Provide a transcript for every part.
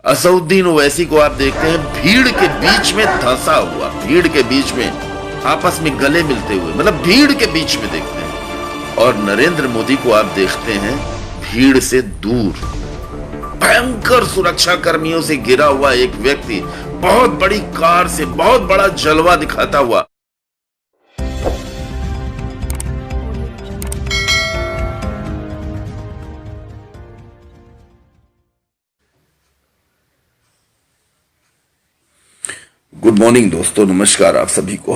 असउद्दीन ओवैसी को आप देखते हैं भीड़ के बीच में धंसा हुआ, भीड़ के बीच में आपस में गले मिलते हुए, मतलब भीड़ के बीच में देखते हैं। और नरेंद्र मोदी को आप देखते हैं भीड़ से दूर, भयंकर सुरक्षा कर्मियों से घिरा हुआ एक व्यक्ति, बहुत बड़ी कार से बहुत बड़ा जलवा दिखाता हुआ। गुड मॉर्निंग दोस्तों, नमस्कार आप सभी को।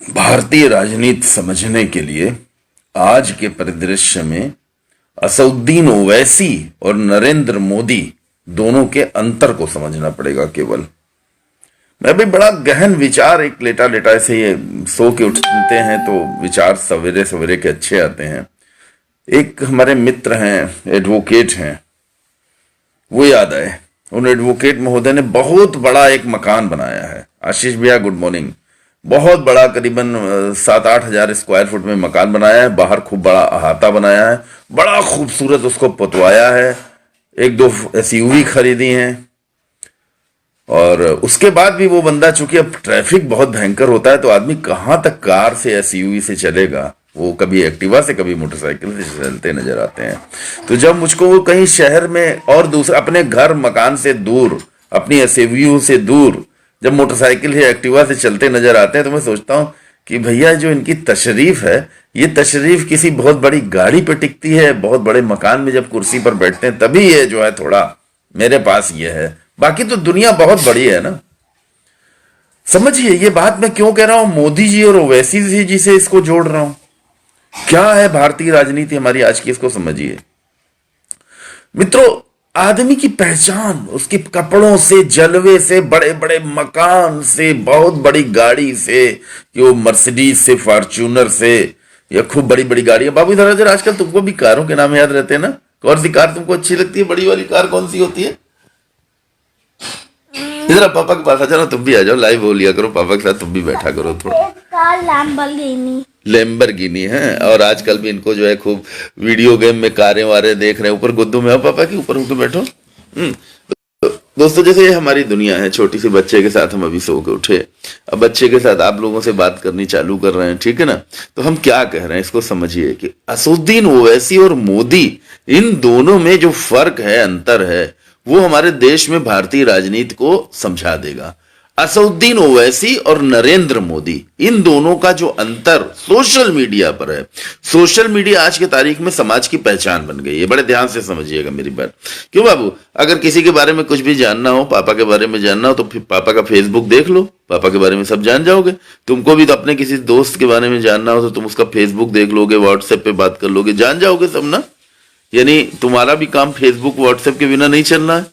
भारतीय राजनीति समझने के लिए आज के परिदृश्य में असउद्दीन ओवैसी और नरेंद्र मोदी दोनों के अंतर को समझना पड़ेगा। केवल मैं भी बड़ा गहन विचार, एक लेटा लेटा ऐसे ये सो के उठते हैं तो विचार सवेरे सवेरे के अच्छे आते हैं। एक हमारे मित्र हैं, एडवोकेट हैं, वो याद आए। उन एडवोकेट महोदय ने बहुत बड़ा एक मकान बनाया है। आशीष भैया गुड मॉर्निंग। बहुत बड़ा, करीबन 7-8 हजार स्क्वायर फुट में मकान बनाया है। बाहर खूब बड़ा अहाता बनाया है, बड़ा खूबसूरत उसको पुतवाया है। 1-2 एसयूवी खरीदी हैं। और उसके बाद भी वो बंदा, चूंकि अब ट्रैफिक बहुत भयंकर होता है तो आदमी कहाँ तक कार से एसयूवी से चलेगा, वो कभी एक्टिवा से कभी मोटरसाइकिल से चलते नजर आते हैं। तो जब मुझको वो कहीं शहर में और दूसरा अपने घर मकान से दूर, अपनी एसयूवी से दूर जब मोटरसाइकिल या एक्टिवा से चलते नजर आते हैं तो मैं सोचता हूँ कि भैया जो इनकी तशरीफ है, ये तशरीफ किसी बहुत बड़ी गाड़ी पे टिकती है। बहुत बड़े मकान में जब कुर्सी पर बैठते हैं तभी ये जो है थोड़ा मेरे पास ये है, बाकी तो दुनिया बहुत बड़ी है ना। समझिए ये बात मैं क्यों कह रहा हूं, मोदी जी और ओवैसी जी से इसको जोड़ रहा हूं। क्या है भारतीय राजनीति हमारी आज की, इसको समझिए मित्रों। आदमी की पहचान उसके कपड़ों से, जलवे से, बड़े बड़े मकान से, बहुत बड़ी गाड़ी से, कि वो मर्सिडीज से, फॉर्च्यूनर से, या खूब बड़ी बड़ी गाड़ियां। बाबू इधर इधर, आजकल तुमको भी कारों के नाम याद रहते हैं ना? कौन सी कार तुमको अच्छी लगती है? बड़ी वाली कार कौन सी होती है? इधर पापा के पास आ जाओ, तुम भी आ जाओ, लाइव हो लिया करो पापा के साथ, तुम भी बैठा करो थोड़ा। लैम्बोर्गिनी है। और आजकल भी इनको जो है खूब वीडियो गेम में कारें वारे देख रहे हैं। ऊपर गुद्दू में आओ पापा के, ऊपर होकर बैठो। दोस्तों जैसे ये हमारी दुनिया है, छोटी सी बच्चे के साथ हम अभी सो के उठे, अब बच्चे के साथ आप लोगों से बात करनी चालू कर रहे हैं, ठीक है ना? तो हम क्या कह रहे हैं इसको समझिए कि असउद्दीन ओवैसी और मोदी, इन दोनों में जो फर्क है, अंतर है, वो हमारे देश में भारतीय राजनीति को समझा देगा। असउद्दीन ओवैसी और नरेंद्र मोदी, इन दोनों का जो अंतर सोशल मीडिया पर है। सोशल मीडिया आज की तारीख में समाज की पहचान बन गई है। बड़े ध्यान से समझिएगा मेरी बात। क्यों बाबू, अगर किसी के बारे में कुछ भी जानना हो, पापा के बारे में जानना हो, तो फिर पापा का फेसबुक देख लो, पापा के बारे में सब जान जाओगे। तुमको भी तो अपने किसी दोस्त के बारे में जानना हो तो तुम उसका फेसबुक देख लोगे, व्हाट्सएप पे बात कर लोगे, जान जाओगे सब ना। यानी तुम्हारा भी काम फेसबुक व्हाट्सएप के बिना नहीं चलना है।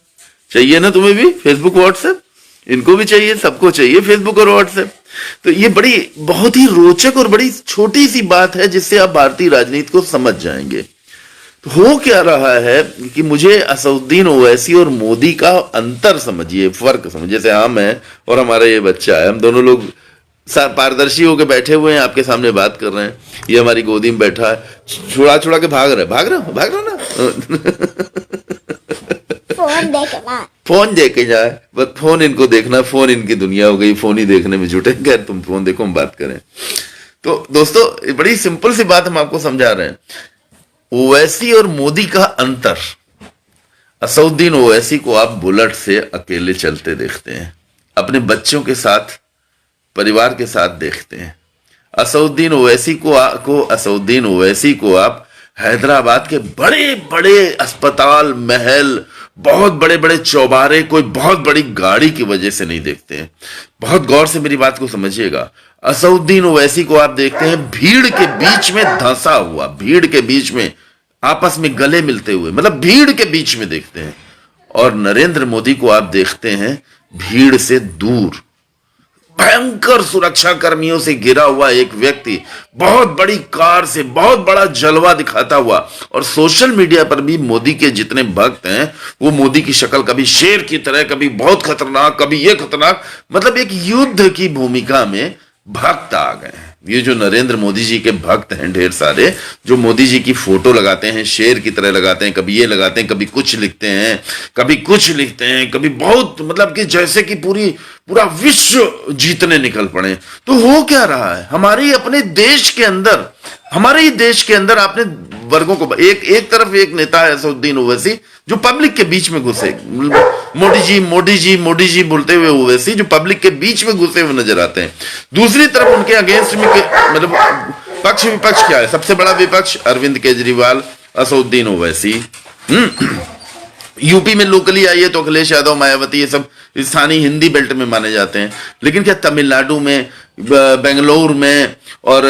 चाहिए ना तुम्हें भी फेसबुक व्हाट्सएप? इनको भी चाहिए, सबको चाहिए फेसबुक और व्हाट्सएप। तो ये बड़ी बहुत ही रोचक और बड़ी छोटी सी बात है जिससे आप भारतीय राजनीति को समझ जाएंगे। तो हो क्या रहा है कि मुझे असउद्दीन ओवैसी और मोदी का अंतर समझिए, फर्क समझिए। जैसे हम हैं और हमारा ये बच्चा है, हम दोनों लोग पारदर्शी होकर बैठे हुए हैं, आपके सामने बात कर रहे हैं। ये हमारी गोदी में बैठा है, छुड़ा छुड़ा के भाग रहा ना फोन देके जाए, बस फोन इनको देखना, फोन इनकी दुनिया हो गई, फोन ही देखने में जुटे। खैर तुम फोन देखो, हम बात करें। तो दोस्तों बड़ी सिंपल सी बात हम आपको समझा रहे हैं। ओवैसी और मोदी का अंतर। असउद्दीन ओवैसी को आप बुलेट से अकेले चलते देखते हैं, अपने बच्चों के साथ, परिवार के साथ देखते हैं। असउद्दीन ओवैसी को आप हैदराबाद के बड़े बड़े अस्पताल, महल, बहुत बड़े बड़े चौबारे, कोई बहुत बड़ी गाड़ी की वजह से नहीं देखते हैं। बहुत गौर से मेरी बात को समझिएगा। असउद्दीन ओवैसी को आप देखते हैं भीड़ के बीच में धंसा हुआ, भीड़ के बीच में आपस में गले मिलते हुए, मतलब भीड़ के बीच में देखते हैं। और नरेंद्र मोदी को आप देखते हैं भीड़ से दूर, भयंकर सुरक्षा कर्मियों से घिरा हुआ एक व्यक्ति, बहुत बड़ी कार से बहुत बड़ा जलवा दिखाता हुआ। और सोशल मीडिया पर भी मोदी के जितने भक्त हैं, वो मोदी की शक्ल कभी शेर की तरह, कभी बहुत खतरनाक, कभी ये खतरनाक, मतलब एक युद्ध की भूमिका में भक्त आ गए हैं। ये जो नरेंद्र मोदी जी के भक्त हैं ढेर सारे, जो मोदी जी की फोटो लगाते हैं, शेर की तरह लगाते हैं, कभी ये लगाते हैं, कभी कुछ लिखते हैं, कभी कुछ लिखते हैं, कभी बहुत मतलब कि जैसे कि पूरा विश्व जीतने निकल पड़े। तो हो क्या रहा है हमारे अपने देश के अंदर, हमारे ही देश के अंदर आपने वर्गों को एक तरफ एक नेता है असदुद्दीन ओवैसी जो पब्लिक के बीच में घुसे, मोदी जी मोदी जी मोदी जी बोलते हुए ओवैसी जो पब्लिक के बीच में घुसे हुए नजर आते हैं। दूसरी तरफ उनके अगेंस्ट में मतलब पक्ष विपक्ष क्या है, सबसे बड़ा विपक्ष अरविंद केजरीवाल, असदुद्दीन ओवैसी। यूपी में लोकली आई है तो अखिलेश यादव, मायावती, ये सब स्थानीय हिंदी बेल्ट में माने जाते हैं। लेकिन क्या तमिलनाडु में, बेंगलुरु में और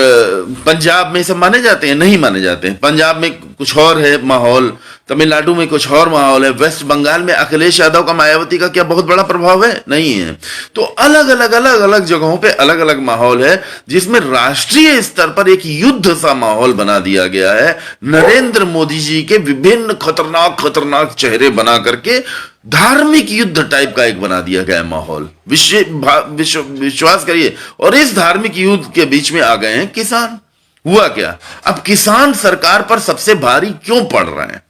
पंजाब में सब माने जाते हैं? नहीं माने जाते हैं। पंजाब में कुछ और है माहौल, तमिलनाडु में कुछ और माहौल है, वेस्ट बंगाल में अखिलेश यादव का, मायावती का क्या बहुत बड़ा प्रभाव है? नहीं है। तो अलग अलग जगहों पे अलग अलग माहौल है, जिसमें राष्ट्रीय स्तर पर एक युद्ध सा माहौल बना दिया गया है। नरेंद्र मोदी जी के विभिन्न खतरनाक चेहरे बना करके धार्मिक युद्ध टाइप का एक बना दिया गया माहौल। विश्वास करिए। और इस धार्मिक युद्ध के बीच में आ गए हैं किसान। हुआ क्या, अब किसान सरकार पर सबसे भारी क्यों पड़ रहे हैं?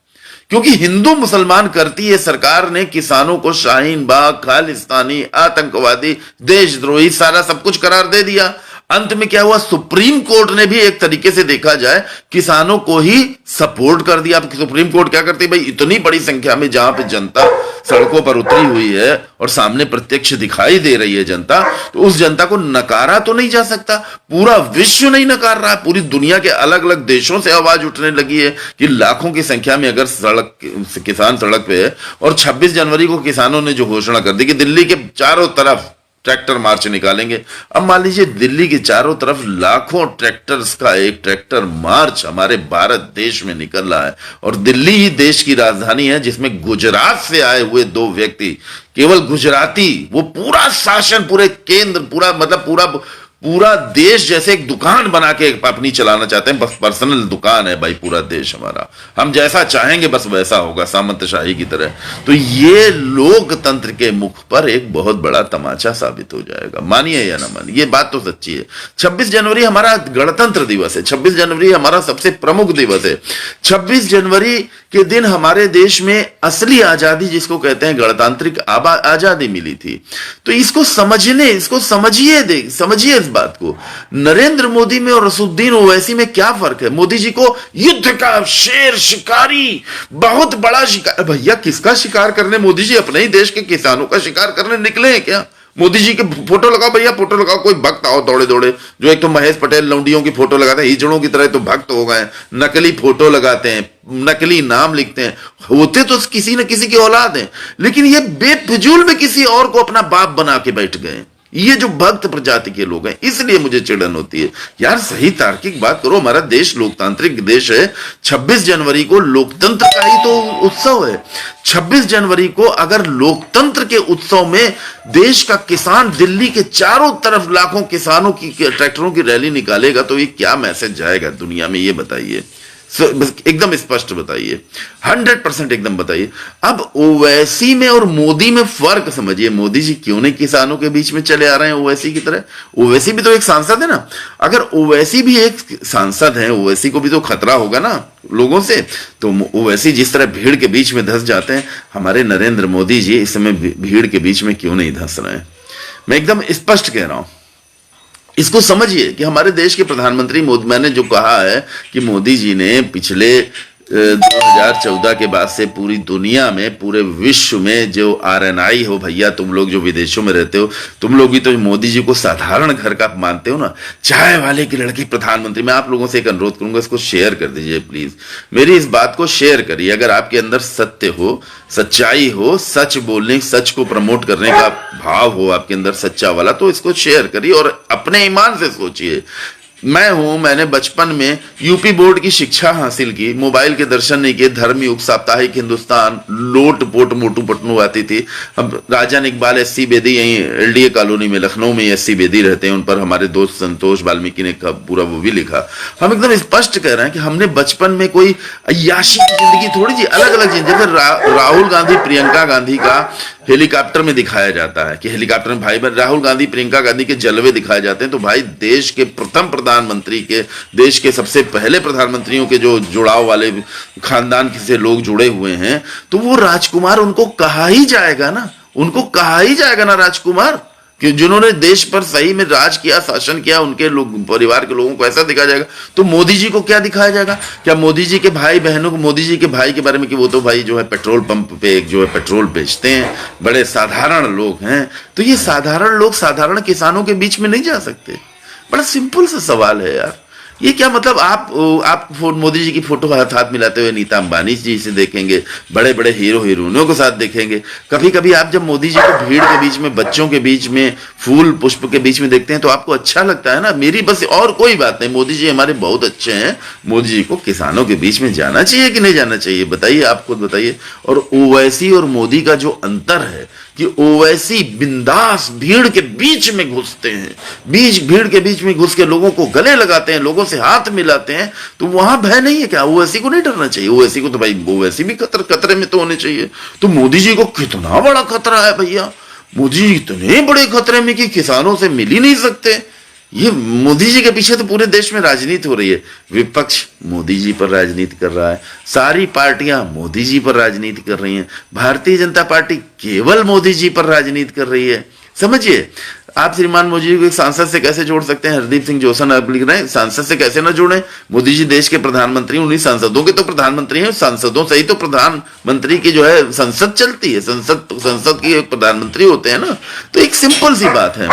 क्योंकि हिंदू मुसलमान करती है सरकार ने किसानों को शाहीन बाग, खालिस्तानी, आतंकवादी, देशद्रोही सारा सब कुछ करार दे दिया। अंत में क्या हुआ, सुप्रीम कोर्ट ने भी एक तरीके से देखा जाए किसानों को ही सपोर्ट कर दिया। अब सुप्रीम कोर्ट क्या करती है भाई, इतनी बड़ी संख्या में जहां पे जनता सड़कों पर उतरी हुई है और सामने प्रत्यक्ष दिखाई दे रही है जनता, तो उस जनता को नकारा तो नहीं जा सकता। पूरा विश्व नहीं नकार रहा है, पूरी दुनिया के अलग अलग देशों से आवाज उठने लगी है कि लाखों की संख्या में अगर किसान सड़क पे है। और 26 जनवरी को किसानों ने जो घोषणा कर दी कि दिल्ली के चारों तरफ ट्रैक्टर मार्च निकालेंगे। अब मान लीजिए दिल्ली के चारों तरफ लाखों ट्रैक्टर्स का एक ट्रैक्टर मार्च हमारे भारत देश में निकल रहा है, और दिल्ली ही देश की राजधानी है जिसमें गुजरात से आए हुए 2 व्यक्ति, केवल गुजराती, वो पूरा शासन, पूरे केंद्र, पूरा मतलब पूरा देश जैसे एक दुकान बना के अपनी चलाना चाहते हैं। बस पर्सनल दुकान है भाई पूरा देश हमारा, हम जैसा चाहेंगे बस वैसा होगा, सामंतशाही की तरह। तो ये लोकतंत्र के मुख पर एक बहुत बड़ा तमाचा साबित हो जाएगा, मानिए या ना मानिए, ये बात तो सच्ची है। 26 जनवरी हमारा गणतंत्र दिवस है, 26 जनवरी हमारा सबसे प्रमुख दिवस है। 26 जनवरी के दिन हमारे देश में असली आजादी जिसको कहते हैं गणतांत्रिक आजादी मिली थी। तो इसको समझिए इस बात को। नरेंद्र मोदी में और असदुद्दीन ओवैसी में क्या फर्क है? मोदी जी को युद्ध का शेर, शिकारी, बहुत बड़ा शिकार। भैया किसका शिकार करने? मोदी जी अपने ही देश के किसानों का शिकार करने निकले हैं क्या? मोदी जी के फोटो लगाओ भैया, फोटो लगाओ, कोई भक्त आओ दौड़े दौड़े, जो एक तो महेश पटेल लौंडियों की फोटो लगाते हैं, हिजड़ों की तरह तो भक्त हो गए, नकली फोटो लगाते हैं, नकली नाम लिखते हैं, होते तो किसी न किसी की औलाद हैं, लेकिन ये बेफिजूल में किसी और को अपना बाप बना के बैठ गए। ये जो भक्त प्रजाति के लोग हैं, इसलिए मुझे चिढ़न होती है। यार सही तार्किक बात करो, हमारा देश लोकतांत्रिक देश है। 26 जनवरी को लोकतंत्र का ही तो उत्सव है। 26 जनवरी को अगर लोकतंत्र के उत्सव में देश का किसान दिल्ली के चारों तरफ लाखों किसानों की ट्रैक्टरों की रैली निकालेगा, तो ये क्या मैसेज जाएगा दुनिया में, ये बताइए, एकदम स्पष्ट बताइए, 100% एकदम बताइए। अब ओवैसी में और मोदी में फर्क समझिए। मोदी जी क्यों नहीं किसानों के बीच में चले आ रहे हैं ओवैसी की तरह? ओवैसी भी तो एक सांसद है ना। अगर ओवैसी भी एक सांसद है, ओवैसी को भी तो खतरा होगा ना लोगों से। तो ओवैसी जिस तरह भीड़ के बीच में धंस जाते हैं, हमारे नरेंद्र मोदी जी इस समय भीड़ के बीच में क्यों नहीं धंस रहे हैं? मैं एकदम स्पष्ट कह रहा हूं। इसको समझिए कि हमारे देश के प्रधानमंत्री मोदी, मैंने जो कहा है कि मोदी जी ने पिछले 2014 के बाद से पूरी दुनिया में, पूरे विश्व में जो आरएनआई हो, भैया तुम लोग जो विदेशों में रहते हो, तुम लोग भी तो मोदी जी को साधारण घर का मानते हो ना। चाय वाले की लड़की प्रधानमंत्री। मैं आप लोगों से एक अनुरोध करूंगा, इसको शेयर कर दीजिए प्लीज, मेरी इस बात को शेयर करिए। अगर आपके अंदर सत्य हो, सच्चाई हो, सच बोलने, सच को प्रमोट करने का भाव हो आपके अंदर सच्चा वाला, तो इसको शेयर करिए और अपने ईमान से सोचिए। मैंने बचपन में यूपी बोर्ड की शिक्षा हासिल की, मोबाइल के दर्शन नहीं किए, धर्मयुग, साप्ताहिक हिंदुस्तान, लोट पोट मोटू पटनू आती थी। अब राजन इकबाल, एससी बेदी, यहीं एलडीए कॉलोनी में लखनऊ में एससी बेदी रहते हैं, उन पर हमारे दोस्त संतोष वाल्मीकि ने पूरा वो भी लिखा। हम एकदम स्पष्ट कह रहे हैं कि हमने बचपन में कोई अय्याशी की जिंदगी थोड़ी जी, अलग अलग जिंदगी। जैसे राहुल गांधी प्रियंका गांधी का हेलीकॉप्टर में दिखाया जाता है कि हेलीकॉप्टर में भाई बहन, राहुल गांधी प्रियंका गांधी के जलवे दिखाए जाते हैं, तो भाई देश के प्रथम प्रधानमंत्री के, देश के सबसे पहले प्रधानमंत्रियों के जो जुड़ाव वाले खानदान से लोग जुड़े हुए हैं, तो वो राजकुमार उनको कहा ही जाएगा ना, उनको कहा ही जाएगा ना राजकुमार, कि जिन्होंने देश पर सही में राज किया, शासन किया, उनके लोग, परिवार के लोगों को ऐसा दिखाया जाएगा। तो मोदी जी को क्या दिखाया जाएगा? क्या मोदी जी के भाई बहनों को, मोदी जी के भाई के बारे में कि वो तो भाई जो है पेट्रोल पंप पे जो है पेट्रोल बेचते हैं, बड़े साधारण लोग हैं। तो ये साधारण लोग साधारण किसानों के बीच में नहीं जा सकते? बड़ा सिंपल सा सवाल है यार। ये क्या मतलब? आप मोदी जी की फोटो हाथ हाथ मिलाते हुए नीता अंबानी जी से देखेंगे, बड़े बड़े हीरो हीरोइनों के साथ देखेंगे। कभी कभी आप जब मोदी जी को भीड़ के बीच में, बच्चों के बीच में, फूल पुष्प के बीच में देखते हैं तो आपको अच्छा लगता है ना। मेरी बस और कोई बात नहीं, मोदी जी हमारे बहुत अच्छे हैं। मोदी जी को किसानों के बीच में जाना चाहिए कि नहीं जाना चाहिए? बताइए, आप खुद बताइए। और ओवैसी और मोदी का जो अंतर है कि ओवैसी बिंदास भीड़ के बीच में घुसते हैं, भीड़ के बीच में घुस के लोगों को गले लगाते हैं, लोगों से हाथ मिलाते हैं। तो वहां भय नहीं है क्या? ओवैसी को नहीं डरना चाहिए? ओवैसी को तो भाई, ओवैसी भी खतरे में तो होने चाहिए। तो मोदी जी को कितना बड़ा खतरा है भैया, मोदी जी इतने बड़े खतरे में कि किसानों से मिल ही नहीं सकते। ये मोदी जी के पीछे तो पूरे देश में राजनीति हो रही है। विपक्ष मोदी जी पर राजनीति कर रहा है, सारी पार्टियां मोदी जी पर राजनीति कर रही हैं, भारतीय जनता पार्टी केवल मोदी जी पर राजनीति कर रही है। समझिए, आप श्रीमान मोदी जी को एक सांसद से कैसे जोड़ सकते हैं? हरदीप सिंह जोशन आप लिख रहे हैं, सांसद से कैसे ना जोड़ें? मोदी जी देश के प्रधानमंत्री, उन्हीं सांसदों के तो प्रधानमंत्री हैं, सांसदों से ही तो प्रधानमंत्री की जो है संसद चलती है, संसद की एक प्रधानमंत्री होते हैं ना। तो एक सिंपल सी बात है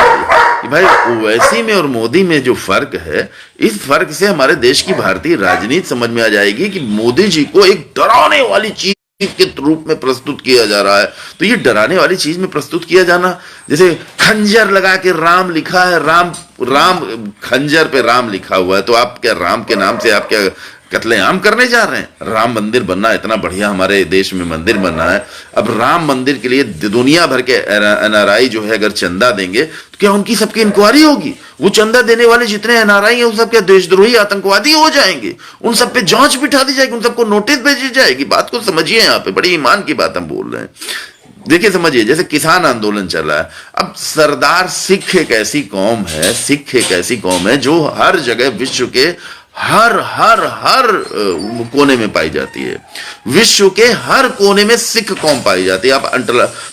कि भाई ओवैसी में और मोदी में जो फर्क है, इस फर्क से हमारे देश की भारतीय राजनीति समझ में आ जाएगी कि मोदी जी को एक डराने वाली चीज के रूप में प्रस्तुत किया जा रहा है। तो ये डराने वाली चीज में प्रस्तुत किया जाना, जैसे खंजर लगा के राम लिखा है, राम खंजर पे राम लिखा हुआ है, तो आप क्या राम के नाम से आप क्या कत्लेआम करने जा रहे हैं? राम मंदिर बनना, इतना बढ़िया हमारे देश में मंदिर बनना है, अब राम मंदिर के लिए दुनिया भर के एनआरआई जो है अगर चंदा देंगे तो क्या उनकी सबकी इंक्वायरी होगी? वो चंदा देने वाले जितने एनआरआई हैं उन सब क्या देशद्रोही आतंकवादी हो जाएंगे? उन सब पे जांच बिठा दी जाएगी, उन सबको नोटिस भेजी जाएगी। बात को समझिए, यहाँ पे बड़ी ईमान की बात हम बोल रहे हैं। देखिए समझिए, जैसे किसान आंदोलन चल रहा है, अब सरदार सिख एक ऐसी कौम है, सिख एक ऐसी कौम है जो हर जगह विश्व के हर हर हर कोने में पाई जाती है। विश्व के हर कोने में सिख कौम पाई जाती है। आप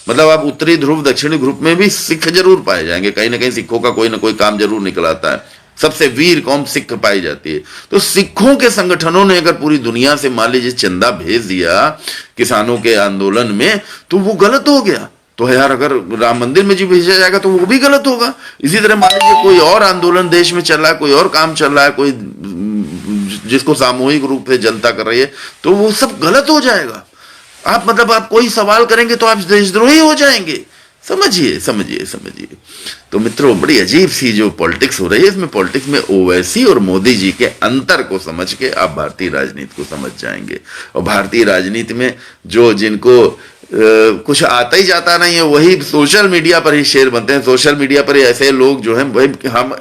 मतलब आप उत्तरी ध्रुव दक्षिणी ध्रुव में भी सिख जरूर पाए जाएंगे, कहीं ना कहीं सिखों का कोई ना कोई काम जरूर निकल आता है। सबसे वीर कौम सिख पाई जाती है। तो सिखों के संगठनों ने अगर पूरी दुनिया से मान लीजिए चंदा भेज दिया किसानों के आंदोलन में, तो वो गलत हो गया। तो यार अगर राम मंदिर में जी भेजा जाएगा तो वो भी गलत होगा। इसी तरह मान लीजिए कोई और आंदोलन देश में चल रहा है, कोई और काम चल रहा है, कोई जिसको सामूहिक रूप से जनता कर रही है, तो वो सब गलत हो जाएगा। आप मतलब आप कोई सवाल करेंगे तो आप देशद्रोही हो जाएंगे। समझिए समझिए समझिए। तो मित्रों, बड़ी अजीब सी जो पॉलिटिक्स हो रही है, इसमें पॉलिटिक्स में ओवैसी और मोदी जी के अंतर को समझ के आप भारतीय राजनीति को समझ जाएंगे। और भारतीय राजनीति में जो जिनको कुछ आता ही जाता नहीं है, वही सोशल मीडिया पर ही शेर बनते हैं। सोशल मीडिया पर ऐसे लोग जो हैं, भाई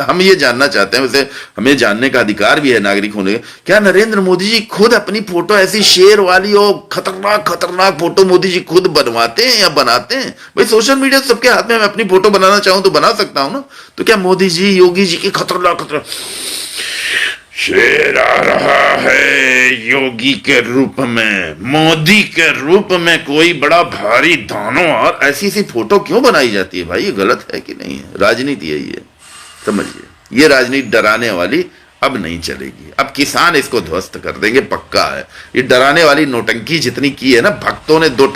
हम ये जानना चाहते हैं, वैसे हमें जानने का अधिकार भी है नागरिक होने का, क्या नरेंद्र मोदी जी खुद अपनी फोटो ऐसी शेर वाली और खतरनाक खतरनाक फोटो मोदी जी खुद बनवाते हैं या बनाते हैं? भाई सोशल मीडिया सबके हाथ में, मैं अपनी फोटो बनाना चाहूं तो बना सकता हूं ना। तो क्या मोदी जी, योगी जी की खतरनाक शेर आ रहा है योगी के रूप में, मोदी के रूप में, कोई बड़ा भारी दानों, और ऐसी सी फोटो क्यों बनाई जाती है भाई? ये गलत है कि नहीं है? राजनीति यही है, समझिए। ये राजनीति डराने वाली अब नहीं चलेगी। अब किसान इसको ध्वस्त कर देंगे, पक्का है। ये डराने वाली नौटंकी जितनी की है ना भक्तों ने, 2